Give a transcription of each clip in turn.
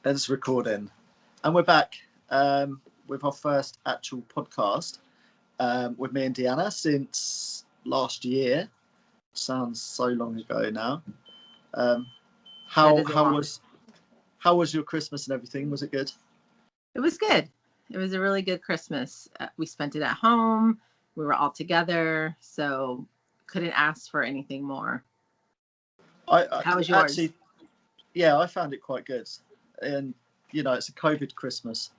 It's recording. And we're back with our first actual podcast with me and Deanna since last year. Sounds so long ago now. How was your Christmas and everything? Was it good? It was good. It was a really good Christmas. We spent it at home. We were all together, so couldn't ask for anything more. How was yours? Actually, yeah, I found it quite good. And, you know, it's a COVID Christmas.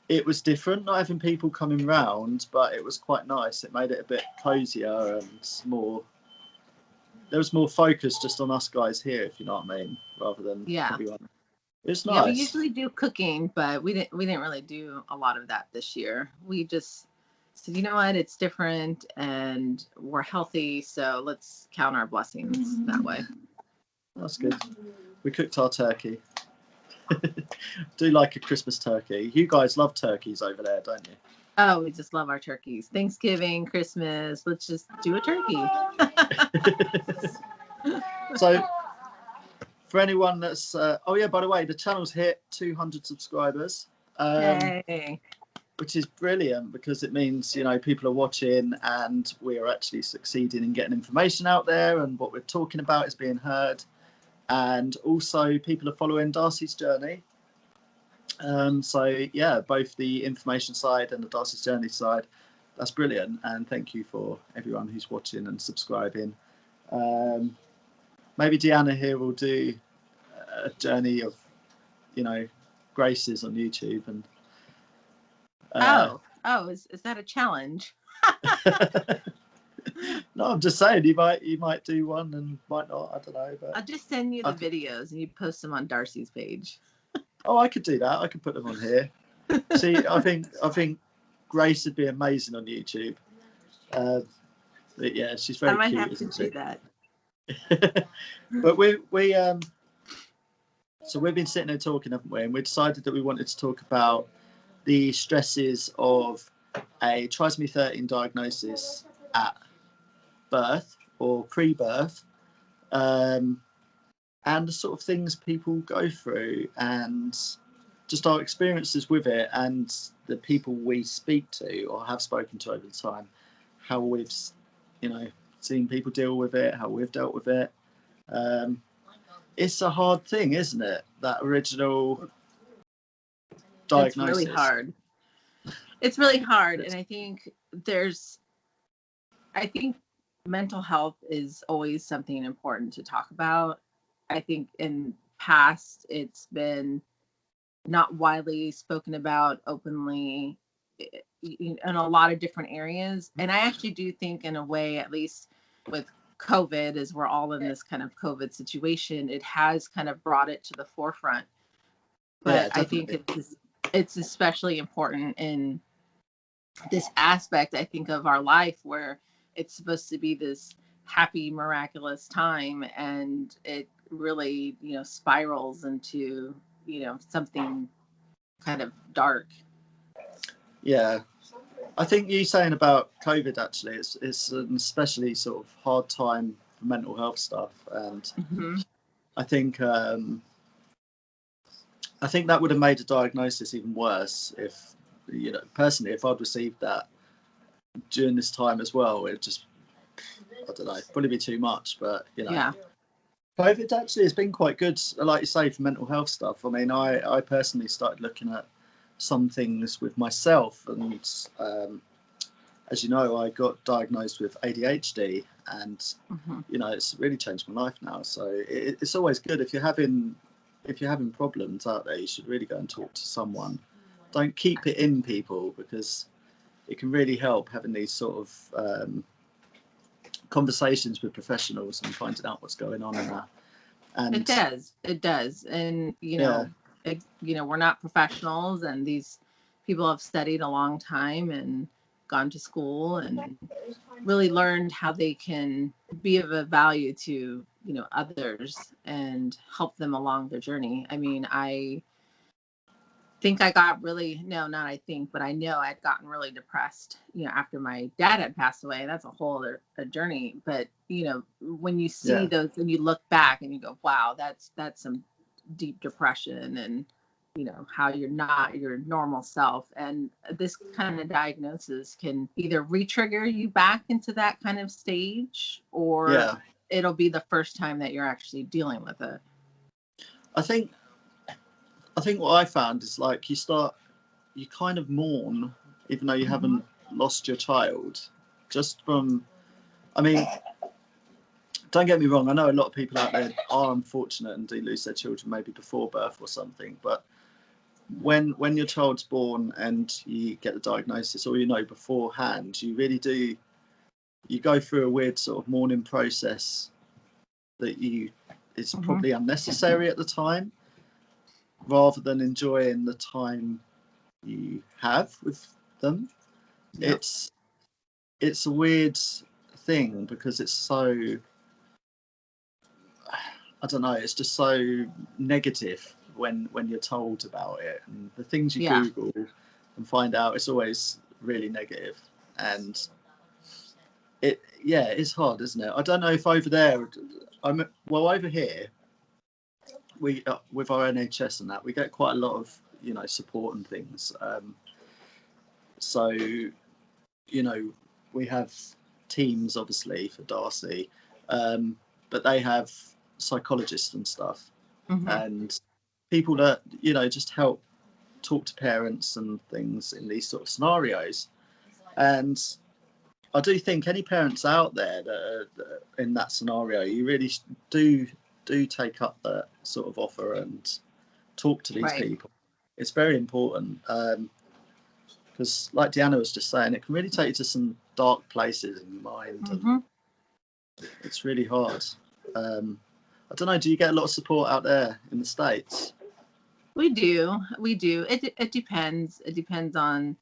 It was different, not having people coming round, but it was quite nice. It made it a bit cozier and more. There was more focus just on us guys here, if you know what I mean, rather than everyone. It was nice. Yeah, we usually do cooking, but we didn't really do a lot of that this year. We just said, you know what, it's different and we're healthy, so let's count our blessings that way. That's good. We cooked our turkey. Do like a Christmas turkey. You guys love turkeys over there, don't you? Oh, we just love our turkeys. Thanksgiving, Christmas, let's just do a turkey. So, for anyone that's... oh, yeah, by the way, the channel's hit 200 subscribers. Yay. Which is brilliant because it means, you know, people are watching and we are actually succeeding in getting information out there and what we're talking about is being heard. And also people are following Darcy's journey. So yeah, both the information side and the Darcy's journey side, that's brilliant. And thank you for everyone who's watching and subscribing. Maybe Deanna here will do a journey of, you know, Grace's on YouTube. And is that a challenge? No, I'm just saying you might do one and might not. I don't know. But I'll just send you the videos and you post them on Darcy's page. Oh, I could do that. I could put them on here. See, I think Grace would be amazing on YouTube. But yeah, she's very cute. I might have to do that. But so we've been sitting there talking, haven't we? And we decided that we wanted to talk about the stresses of a trisomy 13 diagnosis at birth or pre-birth, and the sort of things people go through and just our experiences with it and the people we speak to or have spoken to over the time, how we've, you know, seen people deal with it, how we've dealt with it. It's a hard thing, isn't it? That original diagnosis. It's really hard. It's really hard. And I think mental health is always something important to talk about. I think in past it's been not widely spoken about openly in a lot of different areas. And I actually do think in a way, at least with COVID, as we're all in this kind of COVID situation, it has kind of brought it to the forefront. But I think it's especially important in this aspect, I think, of our life where it's supposed to be this happy, miraculous time, and it really, you know, spirals into, you know, something kind of dark. Yeah, I think you saying about COVID actually, it's an especially sort of hard time for mental health stuff, and I think that would have made a diagnosis even worse if, you know, personally, if I'd received that during this time as well, it just, I don't know, probably be too much. But, you know, yeah. COVID actually has been quite good, like you say, for mental health stuff. I mean, I personally started looking at some things with myself, and as you know, I got diagnosed with ADHD, and you know, it's really changed my life now. So it's always good if you're having problems out there, you should really go and talk to someone. Don't keep it in, people, because it can really help having these sort of conversations with professionals and finding out what's going on in that. And it does. And you know, we're not professionals, and these people have studied a long time and gone to school and really learned how they can be of a value to, you know, others and help them along their journey. I mean, I think I got really, no, not I think, but I know I'd gotten really depressed, you know, after my dad had passed away. That's a whole other journey. But, you know, when you see those and you look back and you go, wow, that's some deep depression and, you know, how you're not your normal self. And this kind of diagnosis can either re-trigger you back into that kind of stage, or it'll be the first time that you're actually dealing with it. I think what I found is like you kind of mourn, even though you haven't lost your child, just from, I mean, don't get me wrong, I know a lot of people out there are unfortunate and do lose their children maybe before birth or something, but when your child's born and you get the diagnosis, or you know beforehand, you really do, you go through a weird sort of mourning process that it's probably unnecessary at the time, rather than enjoying the time you have with them. It's a weird thing because it's so, I don't know, it's just so negative when you're told about it, and the things you Google and find out, it's always really negative. And it's hard, isn't it? I don't know if over there, over here, we with our NHS and that, we get quite a lot of, you know, support and things. So, you know, we have teams obviously for Darcy, but they have psychologists and stuff, and people that, you know, just help talk to parents and things in these sort of scenarios. And I do think any parents out there that are in that scenario, you really do take up that sort of offer and talk to these people. It's very important, because like Deanna was just saying, it can really take you to some dark places in your mind, and it's really hard. I don't know, do you get a lot of support out there in the States? We do. It depends. It depends on,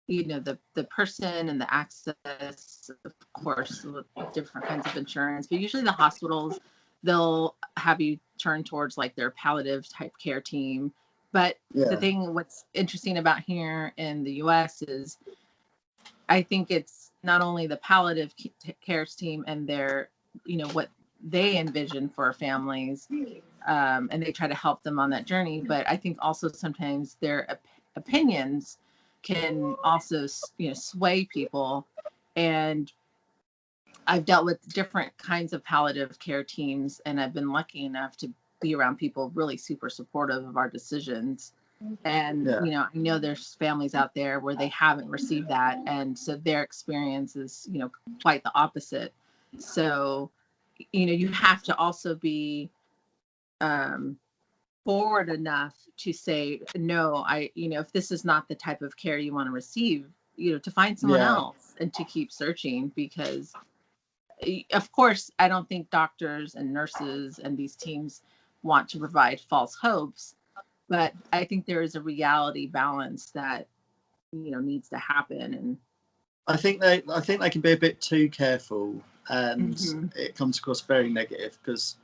you know, the person and the access, of course, with different kinds of insurance. But usually the hospitals, they'll have you turn towards like their palliative type care team. But the thing, what's interesting about here in the US is, I think it's not only the palliative care team and their, you know, what they envision for families, and they try to help them on that journey. But I think also sometimes their opinions can also, you know, sway people. And I've dealt with different kinds of palliative care teams, and I've been lucky enough to be around people really super supportive of our decisions. And, you know, I know there's families out there where they haven't received that. And so their experience is, you know, quite the opposite. So, you know, you have to also be forward enough to say, no, you know, if this is not the type of care you want to receive, you know, to find someone else and to keep searching. Because of course, I don't think doctors and nurses and these teams want to provide false hopes, but I think there is a reality balance that, you know, needs to happen. And I think they can be a bit too careful, and it comes across very negative because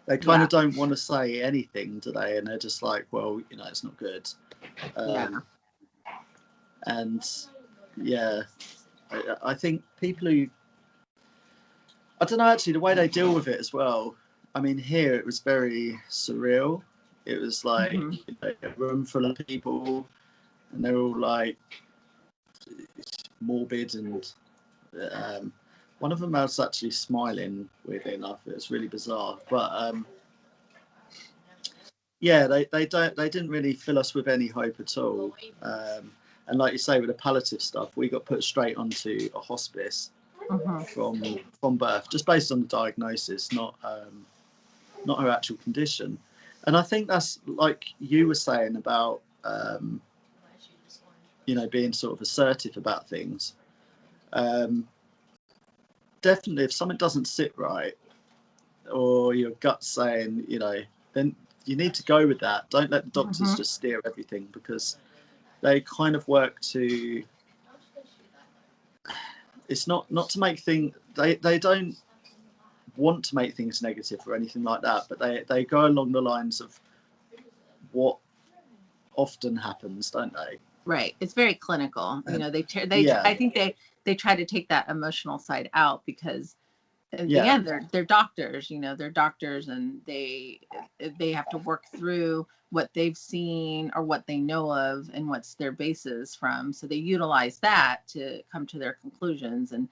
they kind of don't want to say anything, do they? And they're just like, well, you know, it's not good. And I think people who, I don't know, actually, the way they deal with it as well. I mean, here it was very surreal. It was like, you know, a room full of people, and they're all like morbid, and one of them was actually smiling, weirdly enough. It was really bizarre, but they didn't really fill us with any hope at all. And like you say, with the palliative stuff, we got put straight onto a hospice from birth, just based on the diagnosis, not her actual condition. And I think that's, like you were saying about you know, being sort of assertive about things. Definitely, if something doesn't sit right, or your gut's saying, you know, then you need to go with that. Don't let the doctors just steer everything, because they kind of work to, it's not to make things, they don't want to make things negative or anything like that, but they go along the lines of what often happens, don't they? Right. It's very clinical. You know, I think they try to take that emotional side out, because again, they're doctors, they're doctors, and they have to work through what they've seen or what they know of and what's their basis from. So they utilize that to come to their conclusions. And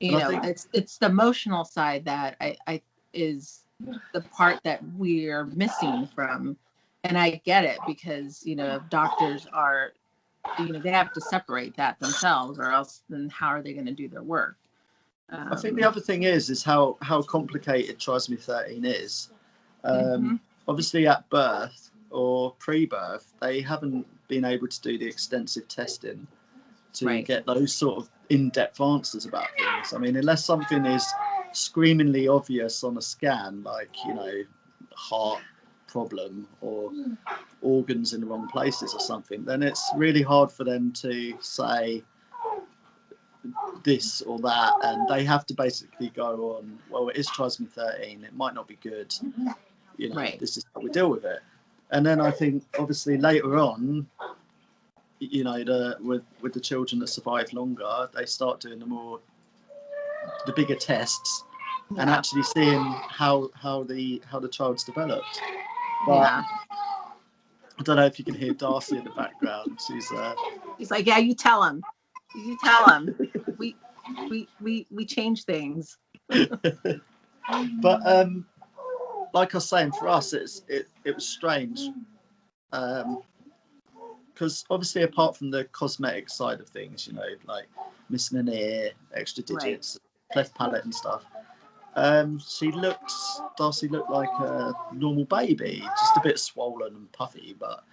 it's the emotional side that I is the part that we're missing from. And I get it, because doctors are, they have to separate that themselves, or else then how are they going to do their work? I think the other thing is how complicated trisomy 13 is. Obviously at birth or pre-birth, they haven't been able to do the extensive testing to get those sort of in-depth answers about things. I mean, unless something is screamingly obvious on a scan, like, heart problem or organs in the wrong places or something, then it's really hard for them to say this or that, and they have to basically go on, well, it is trisomy 13, it might not be good, this is how we deal with it. And then I think obviously later on, with the children that survive longer, they start doing the bigger tests and actually seeing how the child's developed. But I don't know if you can hear Darcy in the background. He's like, yeah, you tell him. We change things. But like I was saying, for us, it was strange, because obviously apart from the cosmetic side of things, like missing an ear, extra digits, cleft palate and stuff, Darcy looked like a normal baby, just a bit swollen and puffy, but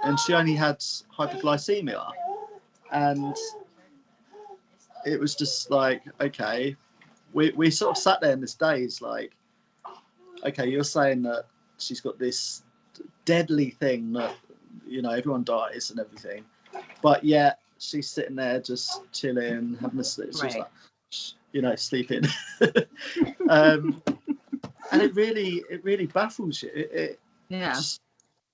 and she only had hypoglycemia, and it was just like, okay, we sort of sat there in this daze, like, okay, you're saying that she's got this deadly thing that everyone dies and everything, but yet she's sitting there just chilling, having a sleep. She's like, sleeping. And it really baffles you. It just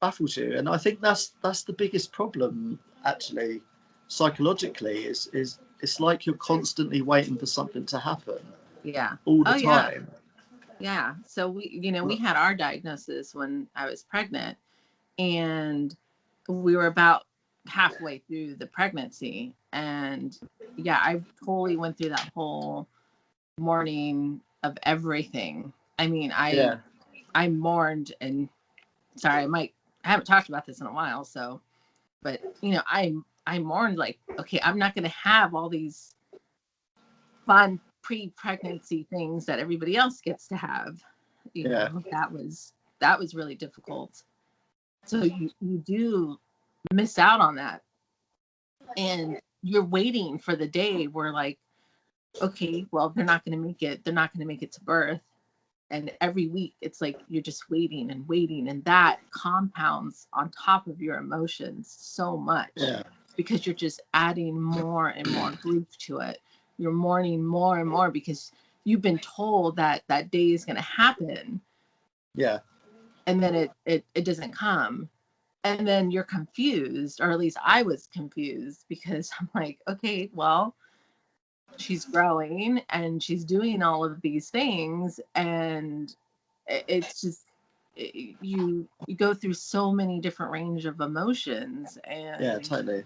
baffles you, and I think that's the biggest problem, actually, psychologically. Is it's like you're constantly waiting for something to happen. All the time. Yeah. So we had our diagnosis when I was pregnant, and we were about halfway through the pregnancy, and I totally went through that whole mourning of everything. I mean, I mourned, and sorry, I haven't talked about this in a while, so, but I mourned, like, okay, I'm not going to have all these fun pre-pregnancy things that everybody else gets to have. That was really difficult. So you do miss out on that, and you're waiting for the day where, like, okay, well, they're not going to make it to birth. And every week it's like you're just waiting, and that compounds on top of your emotions so much, because you're just adding more and more grief to it. You're mourning more and more because you've been told that that day is going to happen. And then it doesn't come. And then you're confused, or at least I was confused, because I'm like, okay, well, she's growing and she's doing all of these things, and it's just you go through so many different range of emotions. And totally.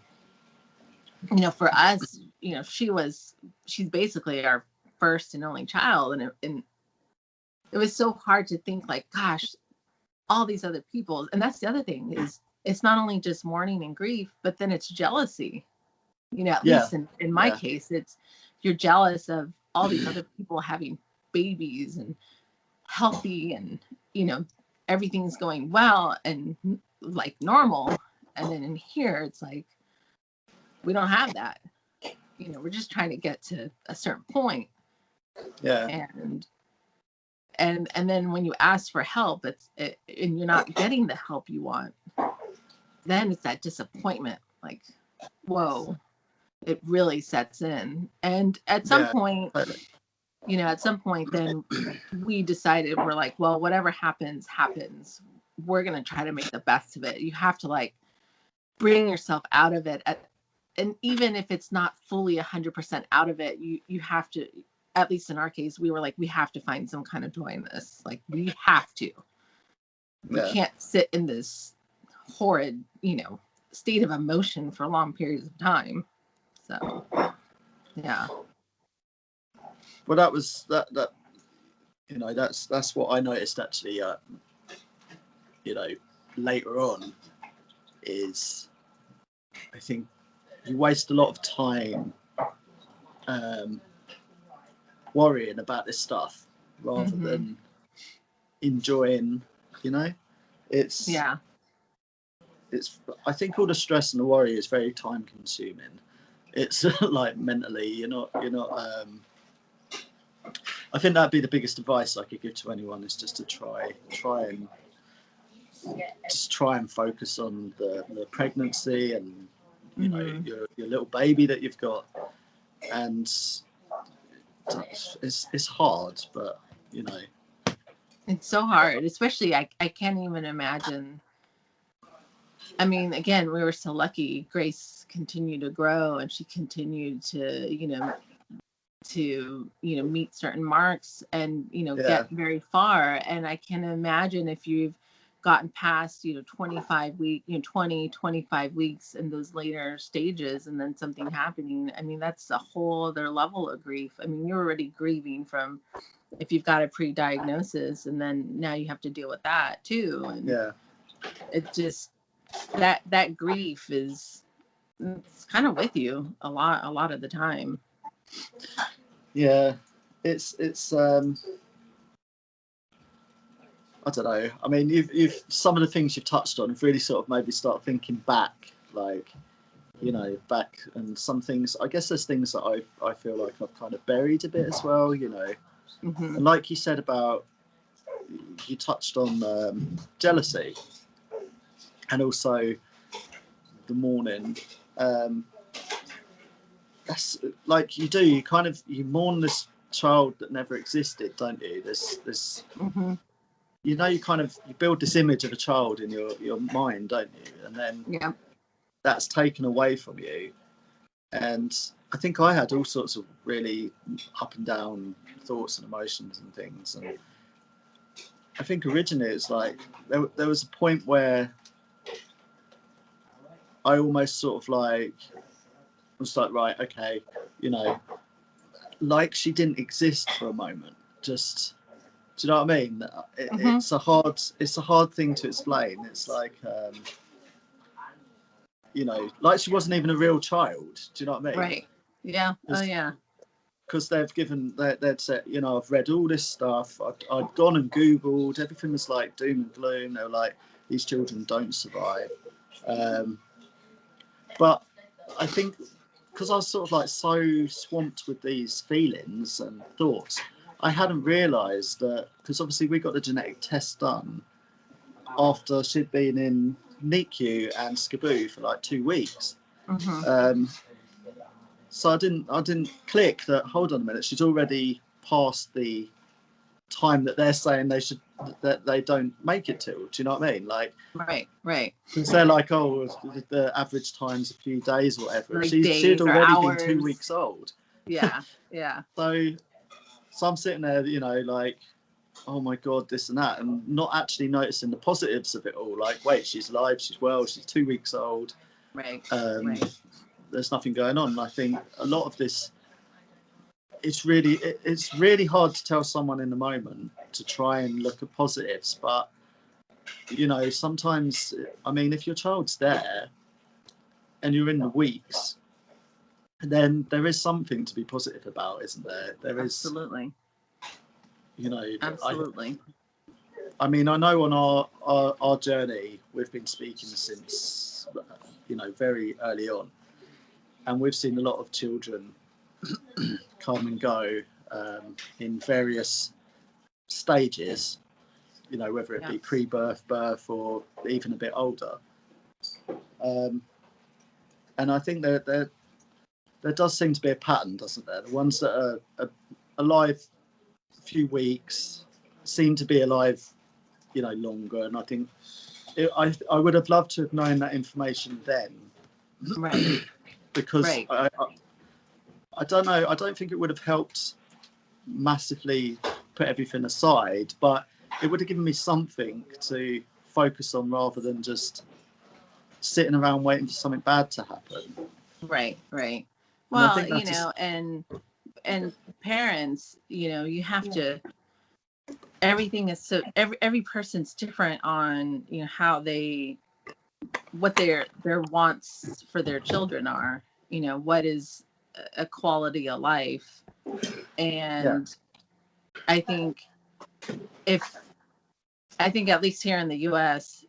For us, she's basically our first and only child, and it was so hard to think, like, gosh, all these other people. And that's the other thing, is it's not only just mourning and grief, but then it's jealousy. At least in my case, it's, you're jealous of all these other people having babies and healthy, and everything's going well and like normal, and then in here it's like we don't have that. We're just trying to get to a certain point. And then when you ask for help, and you're not getting the help you want, then it's that disappointment, like, whoa, it really sets in. And at some point, then we decided, we're like, well, whatever happens, we're going to try to make the best of it. You have to, like, bring yourself out of it and even if it's not fully 100% out of it, you have to, at least in our case, we were like, we have to find some kind of joy in this. Like, we have to. We can't sit in this horrid, state of emotion for long periods of time. So, yeah. Well, that was that. That's what I noticed actually. Later on, is I think you waste a lot of time worrying about this stuff rather than enjoying. It's I think all the stress and the worry is very time consuming. It's like mentally, you're not I think that'd be the biggest advice I could give to anyone, is just to try and focus on the pregnancy and your little baby that you've got. And it's hard, but it's so hard, especially I can't even imagine. I mean, again, we were so lucky. Grace continued to grow, and she continued to meet certain marks and get very far. And I can imagine if you've gotten past 25 weeks in those later stages, and then something happening, I mean, that's a whole other level of grief. I mean, you're already grieving from if you've got a pre-diagnosis, and then now you have to deal with that too. And it just that grief it's kind of with you a lot of the time. Yeah, it's I don't know. I mean, you've some of the things you've touched on have really sort of made me start thinking back, like back, and some things. I guess there's things that I feel like I've kind of buried a bit as well, And like you said about, you touched on jealousy, and also the mourning. That's like you mourn this child that never existed, don't you? This you build this image of a child in your mind, don't you? And then that's taken away from you. And I think I had all sorts of really up and down thoughts and emotions and things. And I think originally it's like there was a point where I almost sort of like was like, right, okay, like she didn't exist for a moment. Just, do you know what I mean? It's a hard thing to explain. It's like, like she wasn't even a real child. Do you know what I mean? Right. Yeah. Oh yeah. Because they'd said, I've read all this stuff. I'd gone and Googled. Everything was like doom and gloom. They were like, these children don't survive. But I think because I was sort of like so swamped with these feelings and thoughts, I hadn't realised that, because obviously we got the genetic test done after she'd been in NICU and SCABU for like 2 weeks. So I didn't click that, hold on a minute, she's already past the time that they're saying that they don't make it till. Do you know what I mean? Like, right. Because they're like, oh, the average time's a few days or whatever. Like she'd already hours. been 2 weeks old. Yeah. So I'm sitting there, like, oh my God, this and that, and not actually noticing the positives of it all. Like, wait, she's alive, she's well, she's 2 weeks old. Right. There's nothing going on. And I think a lot of this, it's really hard to tell someone in the moment to try and look at positives, but sometimes, I mean, if your child's there and you're in the weeks, then there is something to be positive about, isn't there? There is. Absolutely. Absolutely. I mean, I know on our journey, we've been speaking since, very early on, and we've seen a lot of children come and go in various stages, whether it be pre-birth, birth, or even a bit older. And I think there does seem to be a pattern, doesn't there? The ones that are alive a few weeks seem to be alive, longer. And I think I would have loved to have known that information then. Right. because right. I don't know. I don't think it would have helped massively put everything aside, but it would have given me something to focus on rather than just sitting around waiting for something bad to happen. Right. And I Well, think that's and parents, you have to, everything is so, every person's different on, how what their wants for their children are, what is a quality of life. And I think at least here in the US,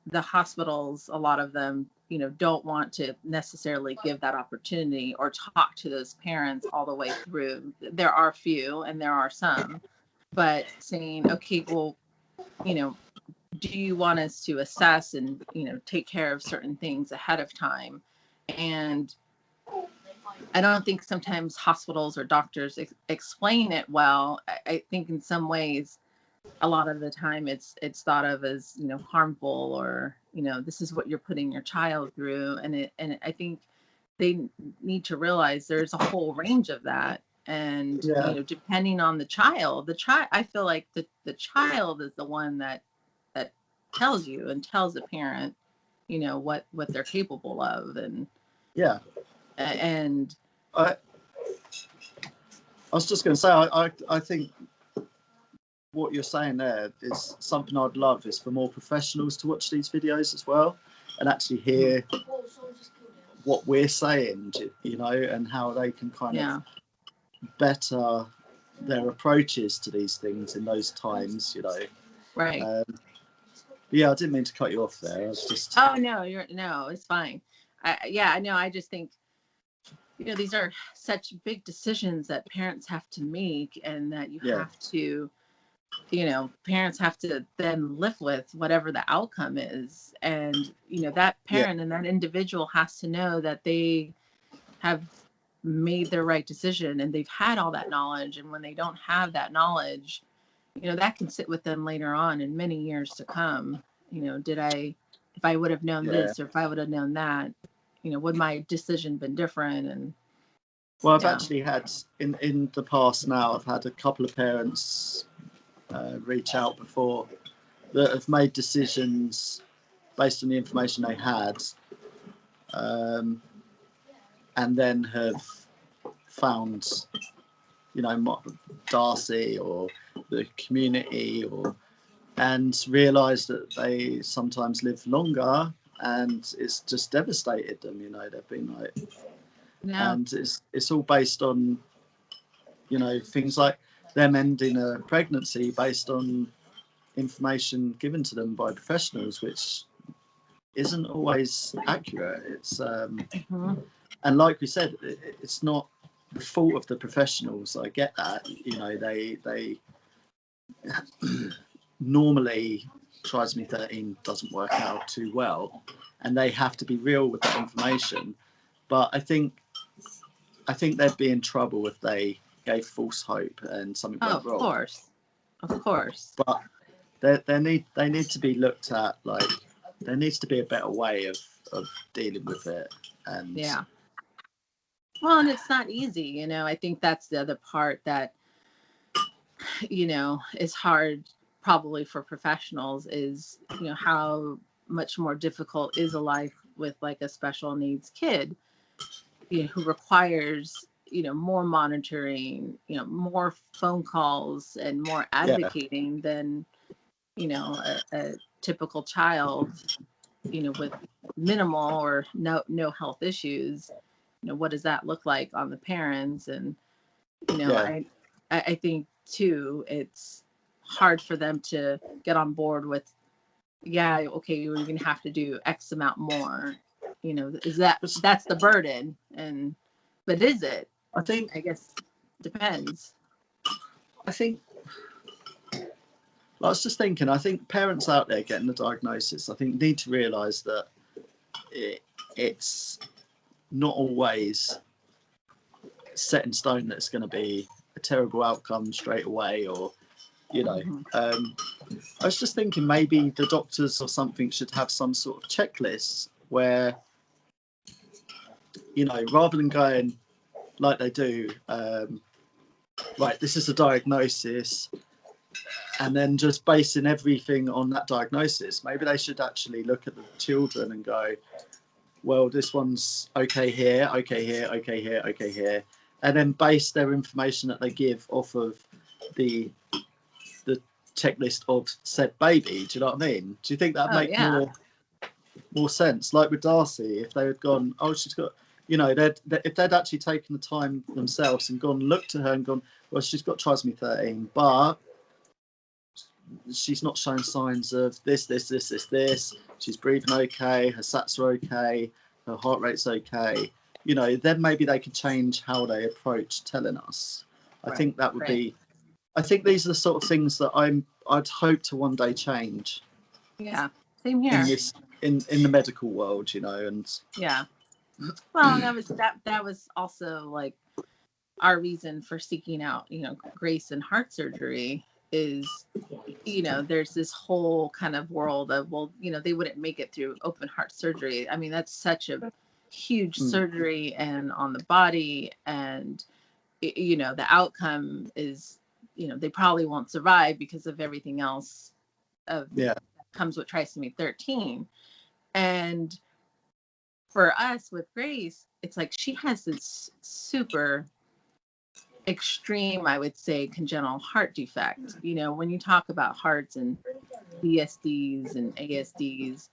the hospitals, a lot of them, don't want to necessarily give that opportunity or talk to those parents all the way through. There are few and there are some, but saying, okay, well, do you want us to assess and, take care of certain things ahead of time? And I don't think sometimes hospitals or doctors explain it well. I think in some ways, a lot of the time it's thought of as, harmful, or, this is what you're putting your child through. And I think they need to realize there's a whole range of that. And, depending on the child, I feel like the child is the one that tells you and tells the parent, what they're capable of. And I was just going to say, I think what you're saying there is something I'd love is for more professionals to watch these videos as well and actually hear what we're saying, and how they can kind of better their approaches to these things in those times, Right. Yeah, I didn't mean to cut you off there. I was just. Oh no, it's fine. I know. I just think, these are such big decisions that parents have to make, and that you have to, parents have to then live with whatever the outcome is. And, that parent and that individual has to know that they have made the right decision and they've had all that knowledge. And when they don't have that knowledge, that can sit with them later on in many years to come. If I would have known this, or if I would have known that, would my decision been different? And well, I've actually had in the past now, I've had a couple of parents reach out before that have made decisions based on the information they had, and then have found, Darcy or the community, and realised that they sometimes live longer, and it's just devastated them. They've been like, and it's all based on, things like them ending a pregnancy based on information given to them by professionals, which isn't always accurate. It's and like we said, it's not the fault of the professionals. I get that. They normally Trisomy 13 doesn't work out too well, and they have to be real with that information. But I think they'd be in trouble if they gave false hope and something went wrong. Of course. But they need to be looked at. Like, there needs to be a better way of dealing with it. And well, and it's not easy. I think that's the other part that, is hard probably for professionals is, how much more difficult is a life with like a special needs kid, who requires, more monitoring, more phone calls and more advocating than, a typical child, with minimal or no health issues. What does that look like on the parents? And, I think too, it's hard for them to get on board with, okay, you're going to have to do X amount more. That's the burden. But is it? I guess depends. I was just thinking, I think parents out there getting the diagnosis, I think, need to realise that it's not always set in stone that it's going to be a terrible outcome straight away, or, I was just thinking maybe the doctors or something should have some sort of checklist where, rather than going like they do, right, this is a diagnosis, and then just basing everything on that diagnosis. Maybe they should actually look at the children and go, well, this one's okay here, okay here, okay here, okay here, and then base their information that they give off of the checklist of said baby. Do you know what I mean? Do you think that'd make more sense? Like with Darcy, if they had gone, oh, she's got, if they'd actually taken the time themselves and gone, looked at her and gone, well, she's got trisomy 13, but she's not showing signs of this. She's breathing okay, her SATs are okay, her heart rate's okay. Then maybe they could change how they approach telling us. I think that would be. I think these are the sort of things that I'd hope to one day change. Yeah, same here. In the medical world, and yeah. Well, that was also like our reason for seeking out, Grace and heart surgery is, there's this whole kind of world of, well, they wouldn't make it through open heart surgery. I mean, that's such a huge surgery and on the body, and the outcome is, they probably won't survive because of everything else that comes with trisomy 13. And for us with Grace, it's like she has this super extreme, I would say, congenital heart defect. When you talk about hearts and DSDs and ASDs,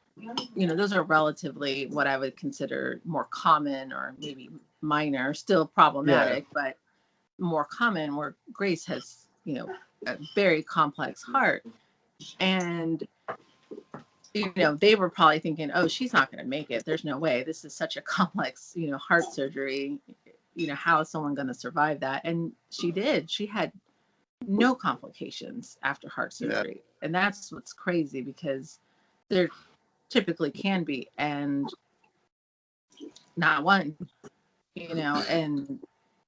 those are relatively what I would consider more common, or maybe minor, still problematic, but more common, where Grace has, a very complex heart. And they were probably thinking, oh, she's not going to make it. There's no way. This is such a complex, heart surgery. How is someone going to survive that? And she did. She had no complications after heart surgery. Yeah. And that's what's crazy, because there typically can be, and not one, and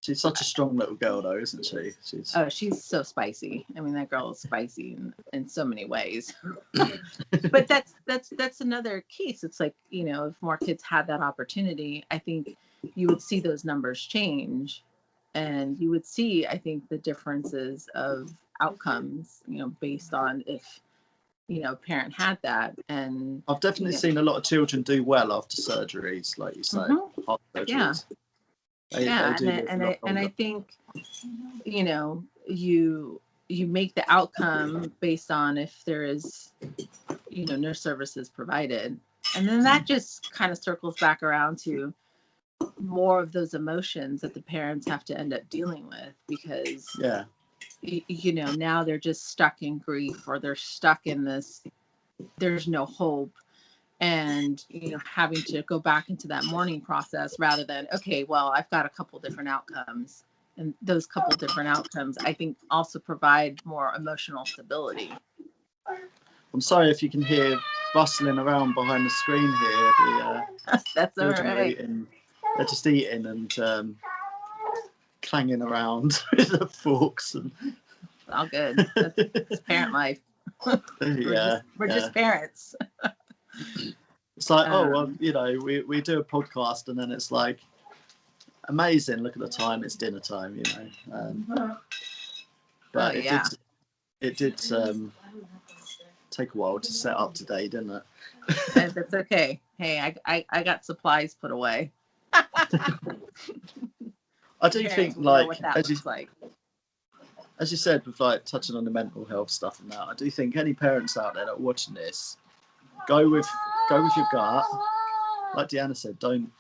she's such a strong little girl, though, isn't she? She's so spicy. I mean, that girl is spicy in so many ways. But that's another case. It's like, if more kids had that opportunity, I think you would see those numbers change, and you would see, I think, the differences of outcomes, based on if, a parent had that. And I've definitely seen a lot of children do well after surgeries, like you say, heart surgeries. And I think, you make the outcome based on if there is, nurse services provided. And then that just kind of circles back around to more of those emotions that the parents have to end up dealing with, because, now they're just stuck in grief, or they're stuck in this, there's no hope. And, having to go back into that mourning process, rather than, okay, well, I've got a couple different outcomes. And those couple different outcomes, I think, also provide more emotional stability. I'm sorry if you can hear bustling around behind the screen here. That's all right. They're just eating and clanging around with the forks. And all good. It's parent life. We're just parents. It's like, we do a podcast, and then it's like, amazing, look at the time, it's dinner time, but it did take a while to set up today, didn't it? And that's okay. Hey, I got supplies put away. I do think, like, as you said, with like touching on the mental health stuff and that, I do think any parents out there that are watching this, go with your gut. Like Deanna said, don't.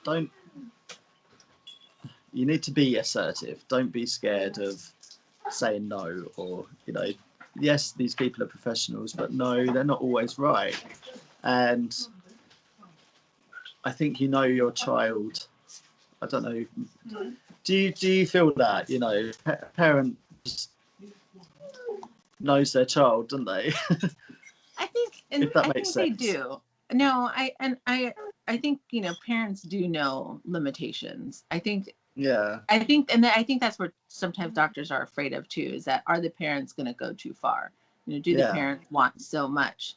You need to be assertive. Don't be scared of saying no, or yes, these people are professionals, but no, they're not always right. And I think your child. I don't know. Do you feel that a parent knows their child, don't they? I think, if that makes sense. They do. No, I think parents do know limitations. I think that's where sometimes doctors are afraid of too. Is that, are the parents going to go too far? Do the parents want so much?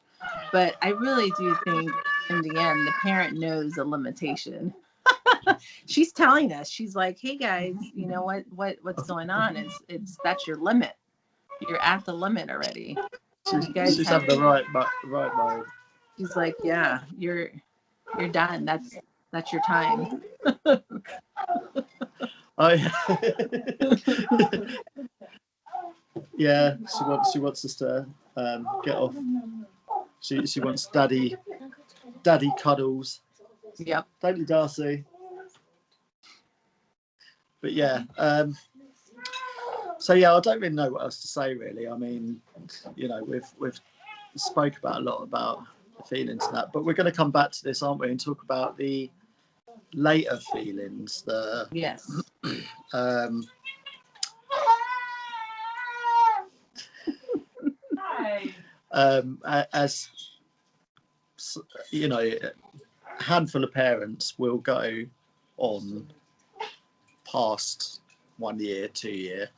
But I really do think in the end the parent knows a limitation. She's telling us, she's like, hey guys, you know what's going on? It's that's your limit. You're at the limit already. She's having the right mode. She's like, yeah, you're done. That's your time. Oh yeah. Yeah, she wants us to get off. She wants daddy cuddles. Yep. Thank you, Darcy. But yeah, so yeah, I don't really know what else to say really. I mean, you know, we've spoke about a lot about the feelings and that, but we're going to come back to this, aren't we, and talk about the later feelings. Yes. As you know, a handful of parents will go on past 1 year, 2 year,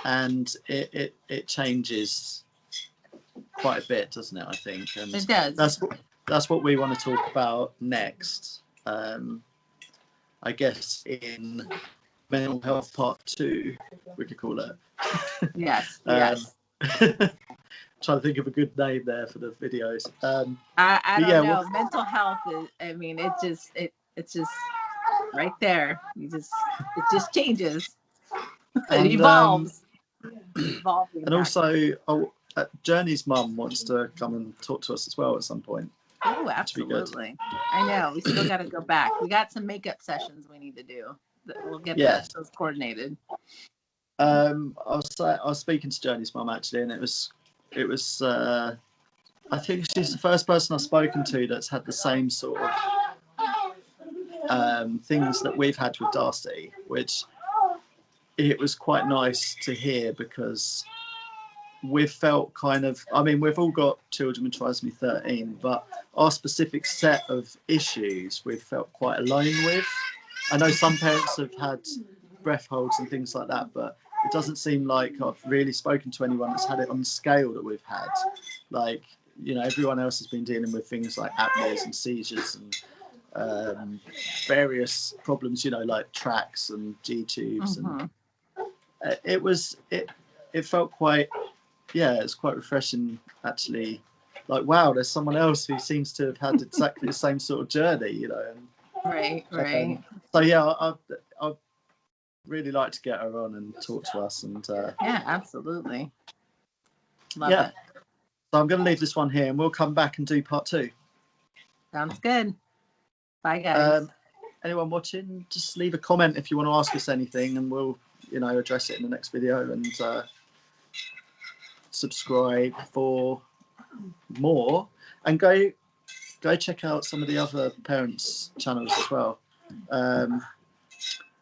and it changes quite a bit, doesn't it? I think, and it does. That's what we want to talk about next. I guess in mental health part 2, we could call it. Yes. Yes. Trying to think of a good name there for the videos. I don't know. Mental health is. I mean, it's just right there. It just changes. It evolves. And also, Journey's mum wants to come and talk to us as well at some point. Oh, absolutely. I know. We still got to go back. We got some makeup sessions we need to do. We'll get those coordinated. I was speaking to Journey's mum actually, and it was. I think she's the first person I've spoken to that's had the same sort of things that we've had with Darcy, which it was quite nice to hear because we've felt kind of, I mean, we've all got children with trisomy 13, but our specific set of issues we've felt quite alone with. I know some parents have had breath holds and things like that, but it doesn't seem like I've really spoken to anyone that's had it on the scale that we've had. Like, you know, everyone else has been dealing with things like apneas and seizures and various problems, you know, like trachs and G-tubes. And it felt quite, it's quite refreshing actually. Like, wow, there's someone else who seems to have had exactly the same sort of journey, you know. And, right. So yeah, I'd really like to get her on and talk to us. And yeah, absolutely. Love it. So I'm going to leave this one here, and we'll come back and do part 2. Sounds good. Bye, guys. Anyone watching, just leave a comment if you want to ask us anything, and we'll, you know, address it in the next video. And subscribe for more, and go check out some of the other parents' channels as well.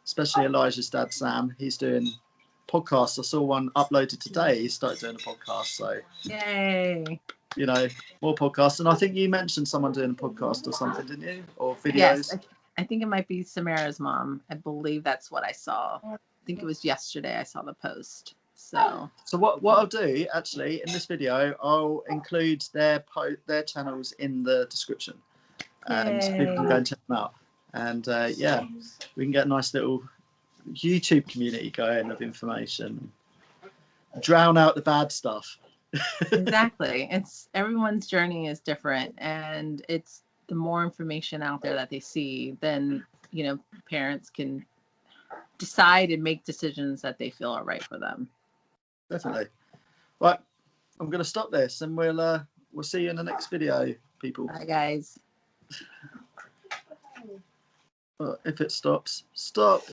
Especially Elijah's dad, Sam. He's doing podcasts. I saw one uploaded today. He started doing a podcast. So yay! You know, more podcasts. And I think you mentioned someone doing a podcast or something, didn't you? Or videos? Yes, I think it might be Samara's mom. I believe that's what I saw. I think it was yesterday I saw the post. So what I'll do actually in this video, I'll include their channels in the description, and people can go and check them out. And we can get a nice little YouTube community going of information. Drown out the bad stuff. Exactly. It's everyone's journey is different, and it's the more information out there that they see, then you know parents can decide and make decisions that they feel are right for them. Definitely. Right, I'm going to stop this, and we'll see you in the next video, people. Bye, guys. If it stops, stop.